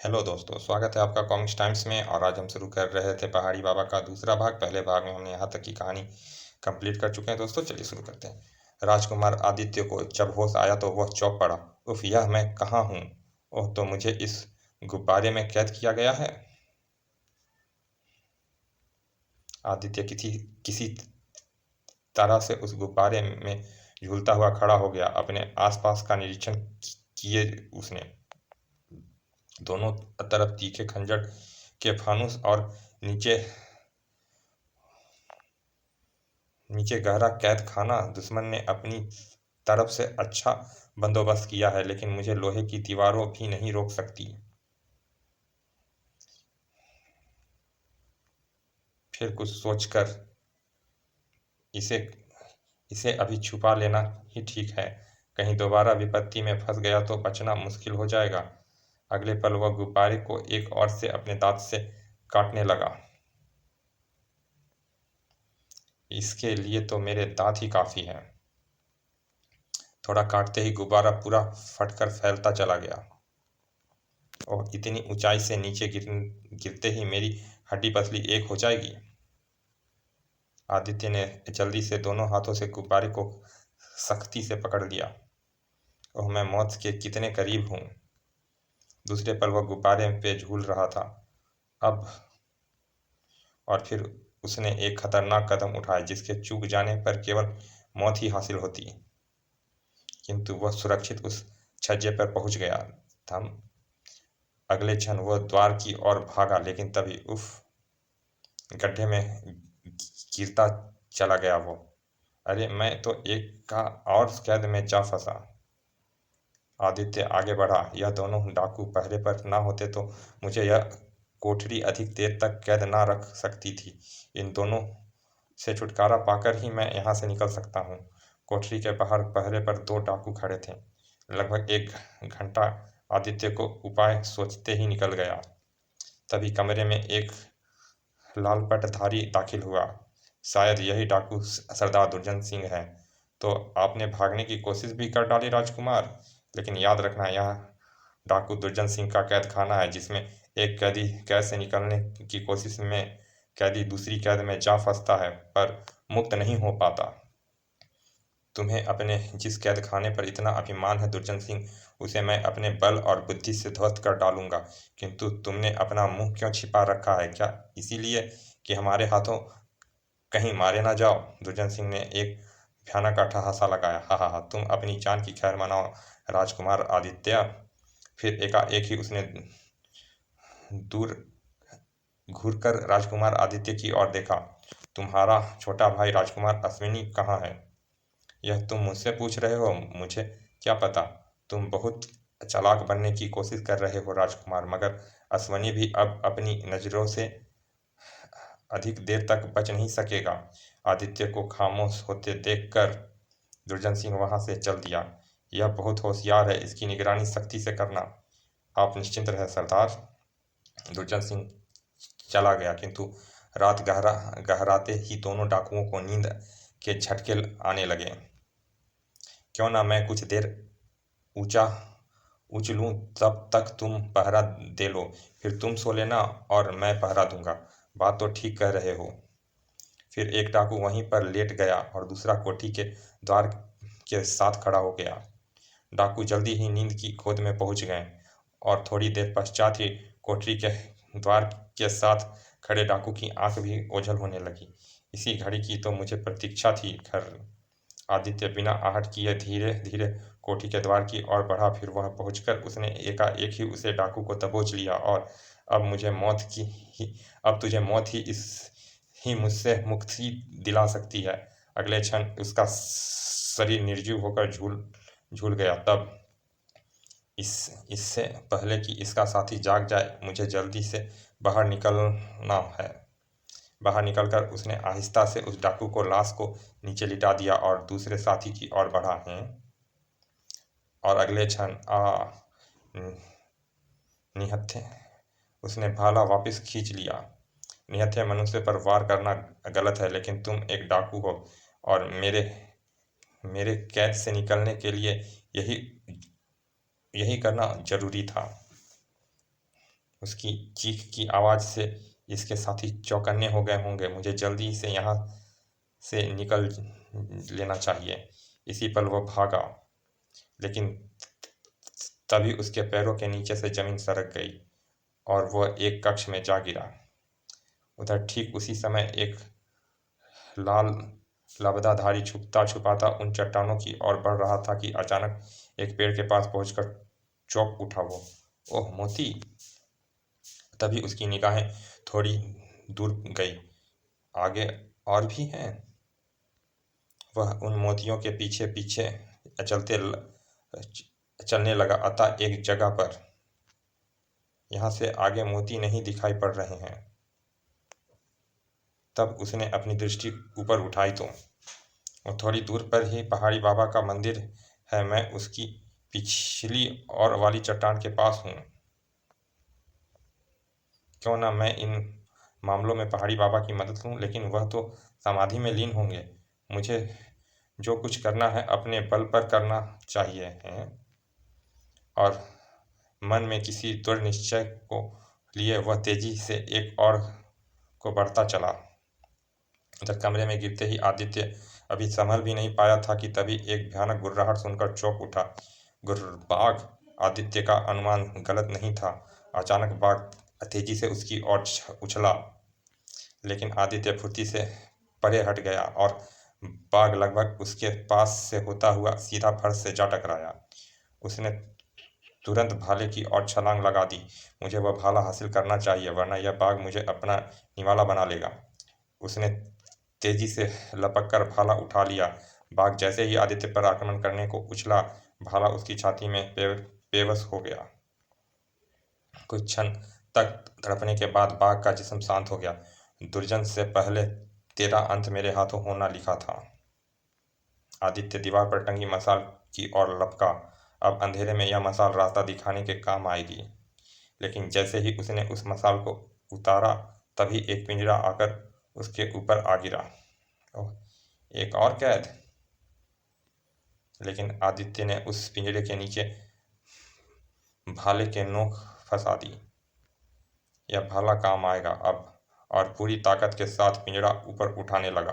Hello दोस्तों, स्वागत है आपका कॉमिक्स टाइम्स में। और आज हम शुरू कर रहे थे पहाड़ी बाबा का दूसरा भाग। पहले भाग में हमने यहाँ तक की कहानी कंप्लीट कर चुके हैं। दोस्तों चलिए शुरू करते हैं। राजकुमार आदित्य को जब होश आया तो वह चौंक पड़ा। उफ, यह मैं कहाँ हूँ? ओह, तो मुझे इस गुब्बारे में कैद किया गया है। आदित्य किसी किसी तरह से उस गुब्बारे में झूलता हुआ खड़ा हो गया। अपने आसपास का निरीक्षण किए उसने। दोनों तरफ तीखे खंजर के फानुस और नीचे नीचे गहरा कैद खाना। दुश्मन ने अपनी तरफ से अच्छा बंदोबस्त किया है, लेकिन मुझे लोहे की दीवारों भी नहीं रोक सकती। फिर कुछ सोचकर इसे इसे अभी छुपा लेना ही ठीक है। कहीं दोबारा विपत्ति में फंस गया तो बचना मुश्किल हो जाएगा। अगले पल वह गुब्बारे को एक ओर से अपने दांत से काटने लगा। इसके लिए तो मेरे दांत ही काफी हैं। थोड़ा काटते ही गुब्बारा पूरा फटकर फैलता चला गया। और इतनी ऊंचाई से नीचे गिरते ही मेरी हड्डी पसली एक हो जाएगी। आदित्य ने जल्दी से दोनों हाथों से गुब्बारे को सख्ती से पकड़ लिया। ओह, मैं मौत के कितने करीब हूँ। दूसरे पल वह गुब्बारे पे झूल रहा था। अब और फिर उसने एक खतरनाक कदम उठाया जिसके चूक जाने पर केवल मौत ही हासिल होती। किंतु वह सुरक्षित उस छज्जे पर पहुंच गया था। अगले क्षण वह द्वार की ओर भागा, लेकिन तभी उफ, गड्ढे में गिरता चला गया वो। अरे, मैं तो एक का और कैद में जा फंसा। आदित्य आगे बढ़ा। यह दोनों डाकू पहरे पर ना होते तो मुझे यह कोठरी अधिक देर तक कैद ना रख सकती थी। इन दोनों से छुटकारा पाकर ही मैं यहाँ से निकल सकता हूँ। कोठरी के बाहर पहरे पर दो डाकू खड़े थे। लगभग एक घंटा आदित्य को उपाय सोचते ही निकल गया। तभी कमरे में एक लालपटधारी दाखिल हुआ। शायद यही डाकू सरदार दुर्जन सिंह है। तो आपने भागने की कोशिश भी कर डाली राजकुमार। लेकिन याद रखना, यह डाकू दुर्जन सिंह का कैद खाना है, जिसमें एक कैदी कैद से निकलने की कोशिश में कैदी दूसरी कैद में जा फंसता है पर मुक्त नहीं हो पाता। तुम्हें अपने जिस कैद खाने पर इतना अभिमान है दुर्जन सिंह, उसे मैं अपने बल और बुद्धि से ध्वस्त कर डालूंगा। किंतु तुमने अपना मुंह क्यों छिपा रखा है? क्या इसीलिए कि हमारे हाथों कहीं मारे ना जाओ? दुर्जन सिंह ने एक भयानक ठहाका लगाया। हा हा हा, तुम अपनी जान की खैर मनाओ राजकुमार आदित्य। फिर एकाएक ही उसने दूर घूरकर राजकुमार आदित्य की ओर देखा। तुम्हारा छोटा भाई राजकुमार अश्विनी कहाँ है? यह तुम मुझसे पूछ रहे हो? मुझे क्या पता। तुम बहुत चालाक बनने की कोशिश कर रहे हो राजकुमार, मगर अश्विनी भी अब अपनी नज़रों से अधिक देर तक बच नहीं सकेगा। आदित्य को खामोश होते देखकर दुर्जन सिंह वहां से चल दिया। यह बहुत होशियार है, इसकी निगरानी सख्ती से करना। आप निश्चिंत रहे सरदार। दुर्जन सिंह चला गया, किंतु रात गहराते ही दोनों डाकुओं को नींद के झटके आने लगे। क्यों ना मैं कुछ देर ऊंचा उछलूं, तब तक तुम पहरा दे लो। फिर तुम सो लेना और मैं पहरा दूंगा। बात तो ठीक कह रहे हो। फिर एक डाकू वहीं पर लेट गया और दूसरा कोठी के द्वार के साथ खड़ा हो गया। डाकू जल्दी ही नींद की गोद में पहुंच गए और थोड़ी देर पश्चात ही कोठरी के द्वार के साथ खड़े डाकू की आंख भी ओझल होने लगी। इसी घड़ी की तो मुझे प्रतीक्षा थी। घर आदित्य बिना आहट किए धीरे धीरे कोठी के द्वार की ओर बढ़ा। फिर वह पहुंचकर उसने एकाएक ही उसे डाकू को दबोच लिया। और अब मुझे मौत की ही अब तुझे मौत ही मुझसे मुक्ति दिला सकती है। अगले क्षण उसका शरीर निर्जीव होकर झूल झूल गया। तब इससे पहले कि इसका साथी जाग जाए, मुझे जल्दी से बाहर निकलना है। बाहर निकलकर उसने आहिस्ता से उस डाकू को लाश को नीचे लिटा दिया और दूसरे साथी की ओर बढ़ा है। और अगले क्षण निहत्थे उसने भाला वापस खींच लिया। निहत्थे मनुष्य पर वार करना गलत है, लेकिन तुम एक डाकू हो और मेरे मेरे कैद से निकलने के लिए यही यही करना जरूरी था। उसकी चीख की आवाज़ से इसके साथी चौकन्ने हो गए होंगे। मुझे जल्दी से यहाँ से निकल लेना चाहिए। इसी पल वह भागा, लेकिन तभी उसके पैरों के नीचे से जमीन सरक गई और वह एक कक्ष में जा गिरा। उधर ठीक उसी समय एक लाल लबदाधारी छुपता छुपाता उन चट्टानों की ओर बढ़ रहा था कि अचानक एक पेड़ के पास पहुंचकर चौंक उठा वो। ओह मोती! तभी उसकी निगाहें थोड़ी दूर गई। आगे और भी हैं। वह उन मोतियों के पीछे पीछे चलने लगा। अतः एक जगह पर यहाँ से आगे मोती नहीं दिखाई पड़ रहे हैं। तब उसने अपनी दृष्टि ऊपर उठाई तो और थोड़ी दूर पर ही पहाड़ी बाबा का मंदिर है। मैं उसकी पिछली और वाली चट्टान के पास हूँ। क्यों ना मैं इन मामलों में पहाड़ी बाबा की मदद लूँ, लेकिन वह तो समाधि में लीन होंगे। मुझे जो कुछ करना है अपने बल पर करना चाहिए है। और मन में किसी दृढ़ निश्चय को लिए वह तेजी से एक और को बढ़ता चला। उधर कमरे में गिरते ही आदित्य अभी संभल भी नहीं पाया था कि तभी एक भयानक गुर्राहट सुनकर चौंक उठा। बाघ! आदित्य का अनुमान गलत नहीं था। अचानक बाघ तेजी से उसकी ओर उछला, लेकिन आदित्य फुर्ती से परे हट गया और बाघ लगभग उसके पास से होता हुआ सीधा फर्श से जा टकराया। उसने तुरंत भाले की ओर छलांग लगा दी। मुझे वह भाला हासिल करना चाहिए, वरना यह बाघ मुझे अपना निवाला बना लेगा। उसने तेजी से लपक कर भाला उठा लिया। बाघ जैसे ही आदित्य पर आक्रमण करने को उछला, भाला उसकी छाती में बेबस हो गया। कुछ क्षण तक धड़पने के बाद बाघ का जिस्म शांत हो गया। दुर्जन से पहले तेरा अंत मेरे हाथों होना लिखा था। आदित्य दीवार पर टंगी मशाल की ओर लपका। अब अंधेरे में यह मशाल रास्ता दिखाने के काम आएगी। लेकिन जैसे ही उसने उस मशाल को उतारा, तभी एक पिंजरा आकर उसके ऊपर आ गिरा। ओह, एक और कैद! लेकिन आदित्य ने उस पिंजरे के नीचे भाले के नोक फंसा दी। यह भाला काम आएगा अब, और पूरी ताकत के साथ पिंजरा ऊपर उठाने लगा।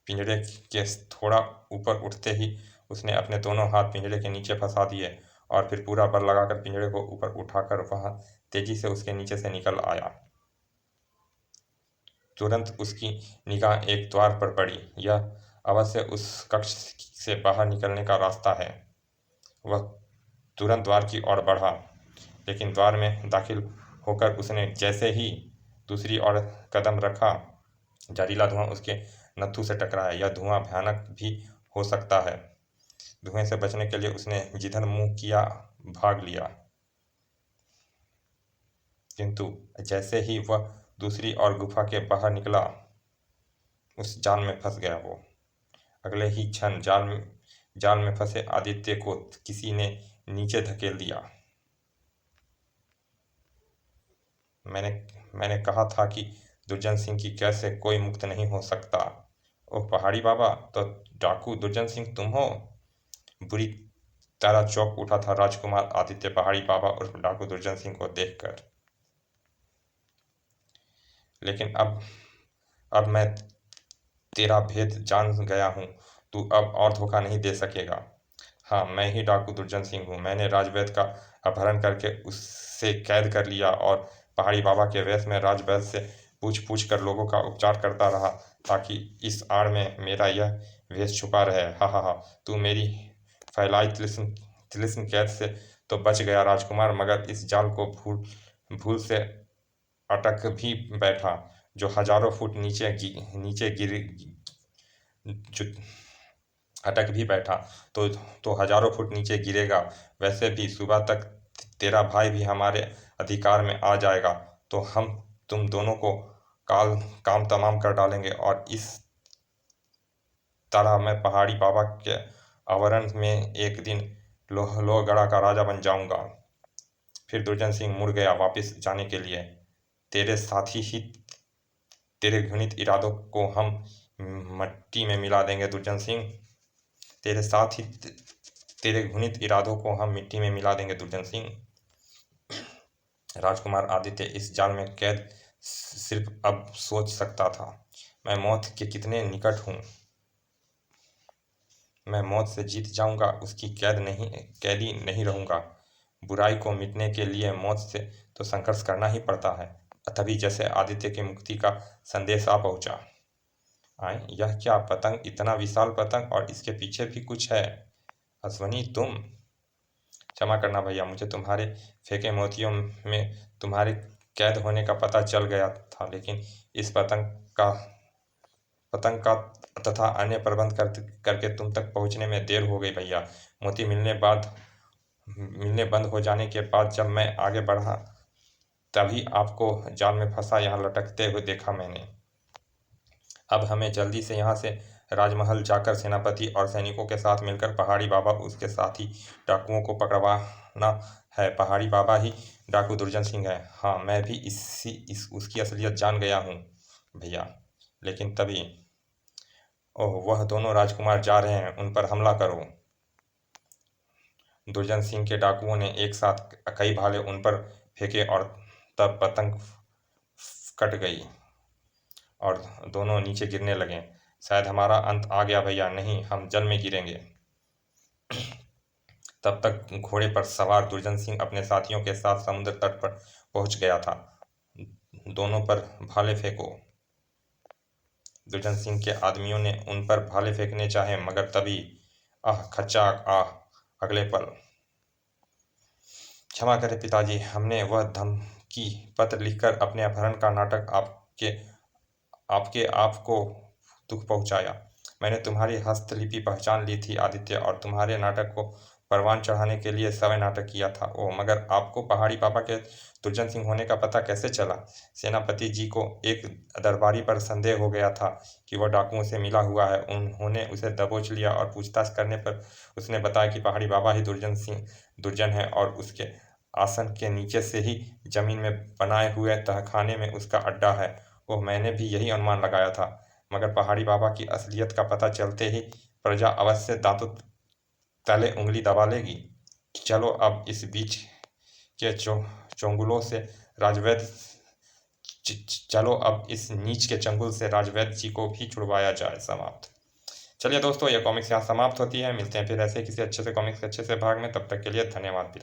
पिंजरे के थोड़ा ऊपर उठते ही उसने अपने दोनों हाथ पिंजरे के नीचे फंसा दिए और फिर पूरा बल लगाकर पिंजरे को ऊपर उठाकर वह तेजी से उसके नीचे से निकल आया। तुरंत उसकी निगाह एक द्वार पर पड़ी। यह अवश्य उस कक्ष से बाहर निकलने का रास्ता है। वह तुरंत द्वार की ओर बढ़ा, लेकिन द्वार में दाखिल होकर उसने जैसे ही दूसरी ओर कदम रखा, जहरीला धुआं उसके नत्थु से टकराया। यह धुआं भयानक भी हो सकता है। धुएं से बचने के लिए उसने जिधर मुंह किया भाग लिया, किंतु जैसे ही वह दूसरी ओर गुफा के बाहर निकला, उस जाल में फंस गया वो। अगले ही क्षण जाल में फंसे आदित्य को किसी ने नीचे धकेल दिया। मैंने कहा था कि दुर्जन सिंह की कैद से कोई मुक्त नहीं हो सकता। ओह पहाड़ी बाबा, तो डाकू दुर्जन सिंह तुम हो? बुरी तरह चौंक उठा था राजकुमार आदित्य पहाड़ी बाबा उर्फ डाकू दुर्जन सिंह को देखकर। लेकिन अब मैं तेरा भेद जान गया हूँ। तू अब और धोखा नहीं दे सकेगा। हाँ, मैं ही डाकू दुर्जन सिंह हूँ। मैंने राजवैद्य का अपहरण करके उससे कैद कर लिया और पहाड़ी बाबा के वेश में राजवैद्य से पूछ पूछ कर लोगों का उपचार करता रहा, ताकि इस आड़ में मेरा यह वेश छुपा रहे। हा हा हा! तू मेरी फैलाई तिलिस्म कैद से तो बच गया राजकुमार, मगर इस जाल को भूल से अटक भी बैठा, जो हजारों फुट नीचे गिर जो अटक भी बैठा तो हजारों फुट नीचे गिरेगा। वैसे भी सुबह तक तेरा भाई भी हमारे अधिकार में आ जाएगा, तो हम तुम दोनों को काम तमाम कर डालेंगे और इस तरह मैं पहाड़ी बाबा के आवरण में एक दिन लोहगढ़ा का राजा बन जाऊंगा। फिर दुर्जन सिंह मुड़ गया वापस जाने के लिए। तेरे साथी ही तेरे घृणित इरादों को हम मिट्टी में मिला देंगे दुर्जन सिंह। तेरे साथ ही तेरे घृणित इरादों को हम मिट्टी में मिला देंगे दुर्जन सिंह। राजकुमार आदित्य इस जाल में कैद सिर्फ अब सोच सकता था। मैं मौत के कितने निकट हूँ। मैं मौत से जीत जाऊंगा, उसकी कैदी नहीं रहूंगा। बुराई को मिटने के लिए मौत से तो संघर्ष करना ही पड़ता है। तभी जैसे आदित्य की मुक्ति का संदेश आ पहुंचा। आए, यह क्या पतंग, इतना विशाल पतंग, और इसके पीछे भी कुछ है। अश्वनी, तुम? क्षमा करना भैया, मुझे तुम्हारे फेंके मोतियों में तुम्हारे कैद होने का पता चल गया था, लेकिन इस पतंग का तथा अन्य प्रबंध करके तुम तक पहुंचने में देर हो गई भैया। मोती मिलने बंद हो जाने के बाद जब मैं आगे बढ़ा, तभी आपको जाल में फंसा यहाँ लटकते हुए देखा मैंने। अब हमें जल्दी से यहाँ से राजमहल जाकर सेनापति और सैनिकों के साथ मिलकर पहाड़ी बाबा उसके साथी डाकुओं को पकड़वाना है। पहाड़ी बाबा ही डाकू दुर्जन सिंह है। हाँ, मैं भी उसकी असलियत जान गया हूँ भैया। लेकिन तभी, ओह, वह दोनों राजकुमार जा रहे हैं, उन पर हमला करो। दुर्जन सिंह के डाकुओं ने एक साथ कई भाले उन पर फेंके और तब पतंग कट गई और दोनों नीचे गिरने लगे। शायद हमारा अंत आ गया भैया। नहीं, हम जल में गिरेंगे। तब तक घोड़े पर सवार दुर्जन सिंह अपने साथियों के साथ समुद्र तट पर पहुंच गया था। दोनों पर भाले फेंको। दुर्जन सिंह के आदमियों ने उन पर भाले फेंकने चाहे, मगर तभी, आह खच्चाक आह, अगले पल। क्षमा करें पिताजी, हमने वह धमकी पत्र लिखकर अपने अपहरण का नाटक आपके आप को दुख पहुंचाया। मैंने तुम्हारी हस्तलिपि पहचान ली थी आदित्य, और तुम्हारे नाटक को परवान चढ़ाने के लिए सवै नाटक किया था। ओह, मगर आपको पहाड़ी पापा के दुर्जन सिंह होने का पता कैसे चला? सेनापति जी को एक दरबारी पर संदेह हो गया था कि वह डाकुओं से मिला हुआ है। उन्होंने उसे दबोच लिया और पूछताछ करने पर उसने बताया कि पहाड़ी बाबा ही दुर्जन है और उसके आसन के नीचे से ही जमीन में बनाए हुए तहखाने में उसका अड्डा है। ओह, मैंने भी यही अनुमान लगाया था, मगर पहाड़ी बाबा की असलियत का पता चलते ही प्रजा अवश्य दांतों तले उंगली दबा लेगी। चलो अब इस बीच के चोंगुलों से राजवैद्य चलो अब इस नीच के चंगुल से राजवैद्य जी को भी छुड़वाया जाए। समाप्त। चलिए दोस्तों, यह कॉमिक्स यहाँ समाप्त होती है। मिलते हैं फिर ऐसे किसी अच्छे से कॉमिक्स के अच्छे से भाग में। तब तक के लिए धन्यवाद।